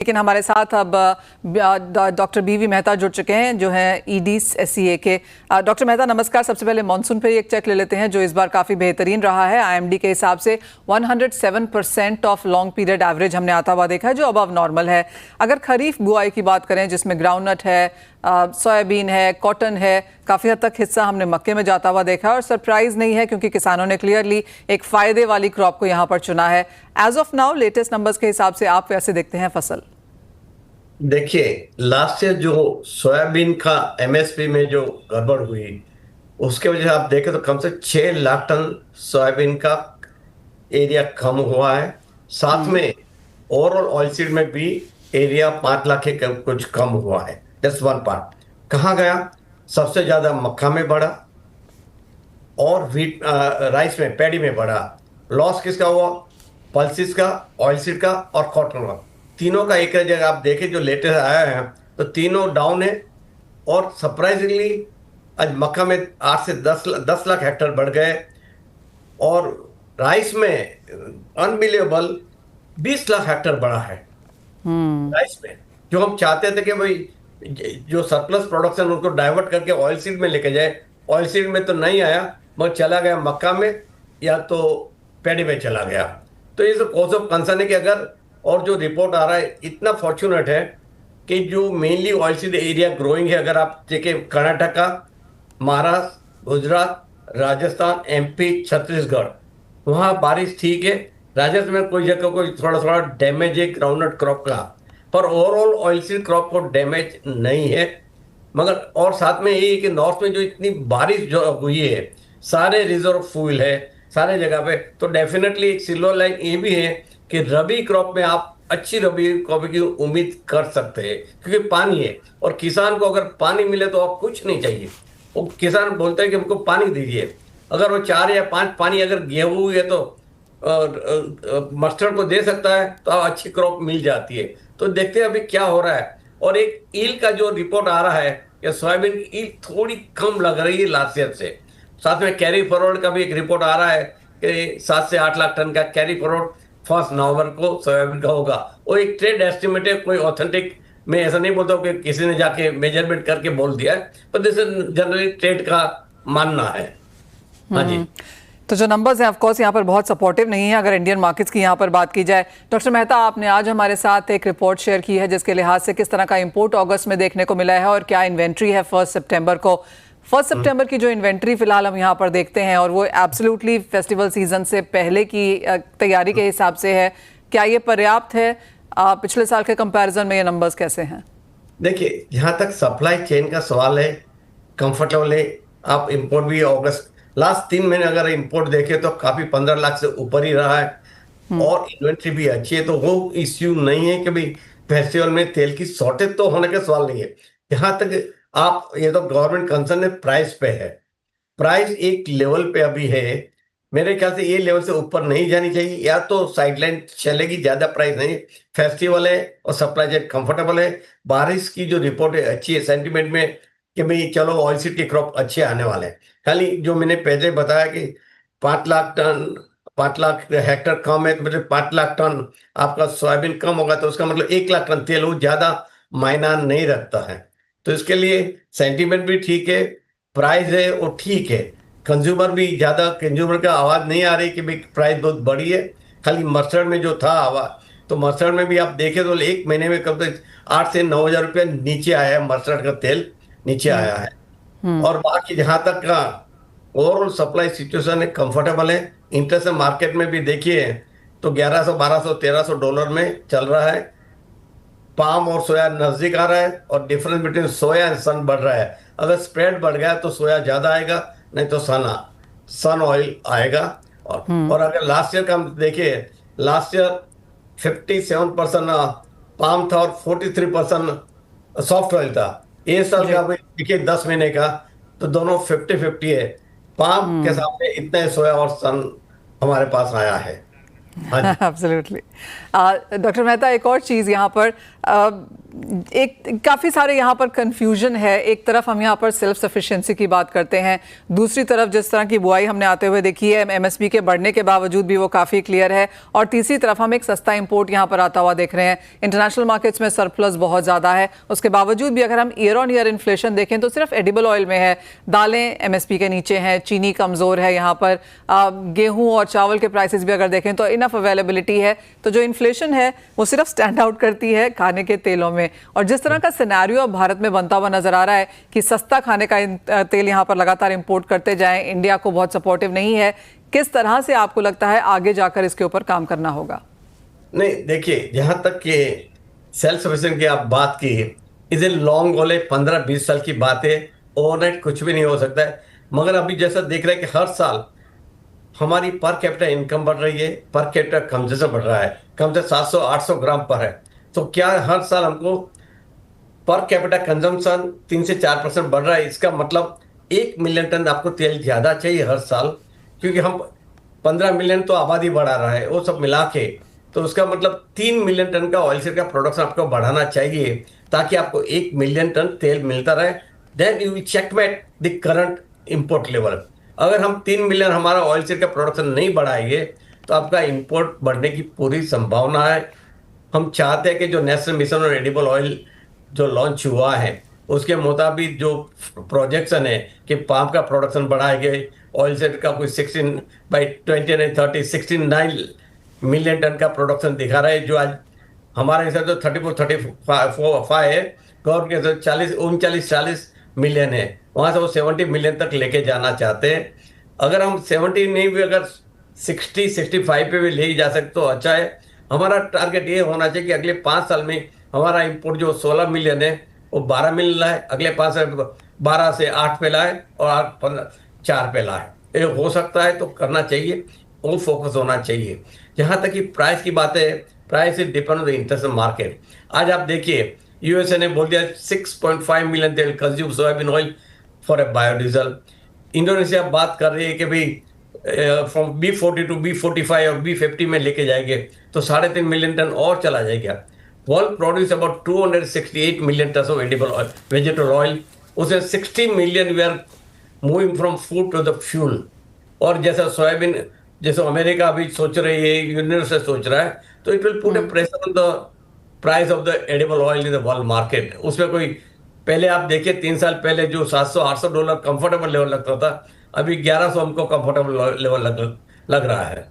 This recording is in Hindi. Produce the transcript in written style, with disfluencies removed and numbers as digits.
लेकिन हमारे साथ अब डॉक्टर बीवी मेहता जुड़ चुके हैं जो हैं ईडी SCA के। डॉक्टर मेहता नमस्कार। सबसे पहले मॉनसून पे एक चेक ले लेते हैं जो इस बार काफ़ी बेहतरीन रहा है। IMD के हिसाब से 107% ऑफ लॉन्ग पीरियड एवरेज हमने आता हुआ देखा है जो अबव नॉर्मल है। अगर खरीफ बुआई की बात करें जिसमें ग्राउंडनट है, सोयाबीन है, कॉटन है, काफ़ी हद तक हिस्सा हमने मक्के में जाता हुआ देखा है और सरप्राइज नहीं है क्योंकि किसानों ने क्लियरली एक फ़ायदे वाली क्रॉप को यहाँ पर चुना है। As of now latest numbers के हिसाब से आप वैसे देखते हैं फसल? देखिए, लास्ट ईयर जो सोयाबीन का MSP में जो गड़बड़ हुई उसके वजह से आप देखें तो कम से 6 लाख टन सोयाबीन का एरिया कम हुआ है। साथ में ओवरऑल ऑयलसीड में भी एरिया 5 लाख के कुछ कम हुआ है। That's one part. कहाँ गया? सबसे ज्यादा मक्का में बढ़ा और व्हीट राइस में, पैडी में बढ़ा। लॉस किसका हुआ? पल्सिस का, ऑयलसीड का और कॉटन का। तीनों का एक जगह आप देखें जो लेटेस्ट आया है तो तीनों डाउन है। और सरप्राइजिंगली आज मक्का में 8 से 10 लाख हेक्टेयर बढ़ गए और राइस में अनबिलीवेबल 20 लाख हेक्टेयर बढ़ा है राइस में। जो हम चाहते थे कि भाई जो सरप्लस प्रोडक्शन उनको डाइवर्ट करके ऑयल सीड में लेके जाए, ऑयल सीड में तो नहीं आया मगर चला गया मक्का में या तो पैडी में चला गया। तो ये कॉज ऑफ कंसर्न है कि अगर, और जो रिपोर्ट आ रहा है इतना फॉर्चुनेट है कि जो मेनली ऑयलसीड एरिया ग्रोइंग है, अगर आप देखें कर्नाटका, महाराष्ट्र, गुजरात, राजस्थान, MP, छत्तीसगढ़, वहाँ बारिश ठीक है। राजस्थान में कोई जगह कोई थोड़ा थोड़ा डैमेज है ग्राउंडनट क्रॉप का, पर ओवरऑल ऑयलसीड क्रॉप को डैमेज नहीं है। मगर और साथ में ये है कि नॉर्थ में जो इतनी बारिश जो हुई है, सारे रिजर्व फूल है सारे जगह पे, तो डेफिनेटली एक सिल्वर लाइन ये भी है कि रबी क्रॉप में आप अच्छी रबी क्रॉप की उम्मीद कर सकते हैं क्योंकि पानी है। और किसान को अगर पानी मिले तो आप कुछ नहीं चाहिए। वो किसान बोलता है कि हमको पानी दीजिए। अगर वो 4 या 5 पानी अगर गेहूं है तो मस्टर्ड को दे सकता है तो अच्छी क्रॉप मिल जाती है। तो देखते हैं अभी क्या हो रहा है। और एक ईल का जो रिपोर्ट आ रहा है कि सोयाबीन की ईल थोड़ी कम लग रही है लास्ट ईयर से। साथ में कैरी फॉरवर्ड का भी एक रिपोर्ट आ रहा है कि 7 से 8 लाख टन का कैरी फॉरवर्ड 1 नवंबर को सोयाबीन का होगा। वो एक ट्रेड एस्टिमेट है, कोई ऑथेंटिक मैं ऐसा नहीं बोलता कि किसी ने जाके मेजरमेंट करके बोल दिया है, पर दिस इज जनरली ट्रेड का मानना है। हाँ जी। तो जो नंबर्स हैं ऑफ कोर्स यहाँ पर बहुत सपोर्टिव नहीं है अगर इंडियन मार्केट्स की यहाँ पर बात की जाए। डॉक्टर मेहता, आपने आज हमारे साथ एक रिपोर्ट शेयर की है जिसके लिहाज से किस तरह का इंपोर्ट अगस्त में देखने को मिला है और क्या इन्वेंट्री है 1 सितंबर को। 1 सितंबर की जो इन्वेंट्री फिलहाल हम यहाँ पर देखते हैं और वो एब्सोल्युटली फेस्टिवल सीजन से पहले की तैयारी के हिसाब से है, क्या ये पर्याप्त है? पिछले साल के कंपैरिजन में ये नंबर्स कैसे हैं? देखिए, जहाँ तक सप्लाई चेन का सवाल है, कंफर्टेबल है। आप इंपोर्ट भी अगस्त लास्ट 3 महीने अगर इंपोर्ट देखें तो काफी 15 लाख से ऊपर ही रहा है और इन्वेंट्री भी अच्छी है। तो वो इश्यू नहीं है कि भाई फेस्टिवल में तेल की शॉर्टेज तो होने का सवाल नहीं है। जहां तक आप, ये तो गवर्नमेंट कंसर्न है प्राइस पे है। प्राइस एक लेवल पे अभी है, मेरे ख्याल से ये लेवल से ऊपर नहीं जानी चाहिए, या तो साइडलाइन चलेगी, ज्यादा प्राइस नहीं। फेस्टिवल है और सप्लाई चेन कंफर्टेबल है। बारिश की जो रिपोर्ट है अच्छी है सेंटीमेंट में कि भाई चलो ऑयलसीड के क्रॉप अच्छे आने वाले हैं। खाली जो मैंने पहले बताया कि 5 लाख टन, 5 लाख हेक्टेयर कम है तो मतलब 5 लाख टन आपका सोयाबीन कम होगा तो उसका मतलब 1 लाख टन तेल, वो ज्यादा मायना नहीं रखता है। तो इसके लिए सेंटीमेंट भी ठीक है, प्राइस है वो ठीक है। कंज्यूमर भी ज्यादा, कंज्यूमर का आवाज नहीं आ रही कि भाई प्राइस बहुत बड़ी है। खाली मस्टर्ड में जो था आवाज, तो मस्टर्ड में भी आप देखें तो 1 महीने में कब तक 8 से 9 हजार रुपये नीचे आया है, मस्टर्ड का तेल नीचे आया है। और बाकी जहां तक का ओवरऑल सप्लाई सिचुएशन है, कंफर्टेबल है। इंटरनेशनल मार्केट में भी देखिए तो 1100, 1200, 1300 डॉलर में चल रहा है। पाम और सोया नजदीक आ रहा है और डिफरेंस बिटवीन सोया एंड सन बढ़ रहा है। अगर स्प्रेड बढ़ गया तो सोया ज्यादा आएगा, नहीं तो सन ऑयल आएगा। और अगर लास्ट ईयर का हम देखिए, लास्ट ईयर 57% पाम था और 43% सॉफ्ट ऑयल था। ये साल का देखिए 10 महीने का, तो दोनों 50-50 है। पाम के सामने इतने सोया और सन हमारे पास आया है। एब्सोल्युटली। डॉक्टर मेहता, एक और चीज़ यहाँ पर एक काफ़ी सारे यहाँ पर कंफ्यूजन है। एक तरफ हम यहाँ पर सेल्फ सफिशिएंसी की बात करते हैं, दूसरी तरफ जिस तरह की बुआई हमने आते हुए देखी है एमएसपी के बढ़ने के बावजूद भी वो काफ़ी क्लियर है, और तीसरी तरफ हम एक सस्ता इंपोर्ट यहाँ पर आता हुआ देख रहे हैं। इंटरनेशनल मार्केट्स में सरप्लस बहुत ज़्यादा है, उसके बावजूद भी अगर हम ईयर ऑन ईयर इन्फ्लेशन देखें तो सिर्फ एडिबल ऑयल में है, दालें एमएसपी के नीचे हैं, चीनी कमज़ोर है, यहाँ पर गेहूँ और चावल के प्राइसेस भी अगर देखें तो इनफ अवेलेबिलिटी है। तो जो इन्फ्लेशन है वो सिर्फ स्टैंड आउट करती है खाने के तेलों में। और जिस तरह का सिनेरियो अब भारत में बनता हुआ नजर आ रहा है कि सस्ता खाने का तेल यहाँ पर लगातार इंपोर्ट करते जाएं, इंडिया को बहुत सपोर्टिव नहीं है, किस तरह से आपको लगता है आगे जाकर इसके ऊपर काम करना होगा? नहीं, देखिए, जहां तक कि सेल्फ सफिशिएंट की आप बात की, इसे लॉन्ग वाले 15-20 साल की बात है, ओवरनाइट कुछ भी नहीं हो सकता है। मगर अभी जैसा देख रहे हैं कि हर साल हमारी पर कैपिटा इनकम बढ़ रही है, पर कैपिटा कंजम्पशन बढ़ रहा है, कम से 700-800 ग्राम पर है। तो क्या हर साल हमको पर कैपिटा कंजम्पशन 3 से 4% बढ़ रहा है? इसका मतलब 1 मिलियन टन आपको तेल ज्यादा चाहिए हर साल, क्योंकि हम 15 मिलियन तो आबादी बढ़ा रहा है, वो सब मिला के। तो उसका मतलब 3 मिलियन टन का ऑयल सीड का प्रोडक्शन आपको बढ़ाना चाहिए, ताकि आपको 1 मिलियन टन तेल मिलता रहे। Then you will checkmate the current import level. अगर हम 3 मिलियन हमारा ऑयल सीड का प्रोडक्शन नहीं बढ़ाएंगे तो आपका इंपोर्ट बढ़ने की पूरी संभावना है। हम चाहते हैं कि जो national mission on edible oil जो लॉन्च हुआ है उसके मुताबिक जो प्रोजेक्शन है कि पाम का प्रोडक्शन बढ़ाएंगे, ऑयल सीड का कोई 16 बाई 2030 69 मिलियन टन का प्रोडक्शन दिखा रहा है, जो आज हमारे हिसाब से 34-35 है, गवर्नमेंट के हिसाब से 39-40 मिलियन है। वहां से वो 70 मिलियन तक लेके जाना चाहते हैं। अगर हम 70 नहीं भी, अगर 60-65 पे भी ले जा सकते तो अच्छा है। हमारा टारगेट ये होना चाहिए कि अगले 5 साल में हमारा इंपोर्ट जो 16 मिलियन है वो 12 मिलियन लाए, अगले 5 साल 12 से 8 पे लाए और 4 पे लाए। ये हो सकता है तो करना चाहिए, वो फोकस होना चाहिए। जहां तक कि प्राइस की बात है, price is depend on the international market. आज आप देखिए, यूएसए ने बोल दिया 6.5 million they will consume soybean oil for a biodiesel. Indonesia बात कर रही है कि भाई फ्रॉम B40 टू B45 और B50 में लेके जाएंगे तो 3.5 मिलियन टन और चला जाएगा। World produce about 268 million ton of edible oil, vegetable oil. उसे 60 million we are moving from food to the fuel. और जैसा सोयाबीन, जैसे अमेरिका अभी सोच रही है, यूनियन से सोच रहा है, तो it will put A pressure on the price of the edible oil in the world market. उसमें कोई, पहले आप देखिए 3 साल पहले जो $700-800 कंफर्टेबल लेवल लगता था, अभी 1100 हमको कंफर्टेबल लेवल लग रहा है।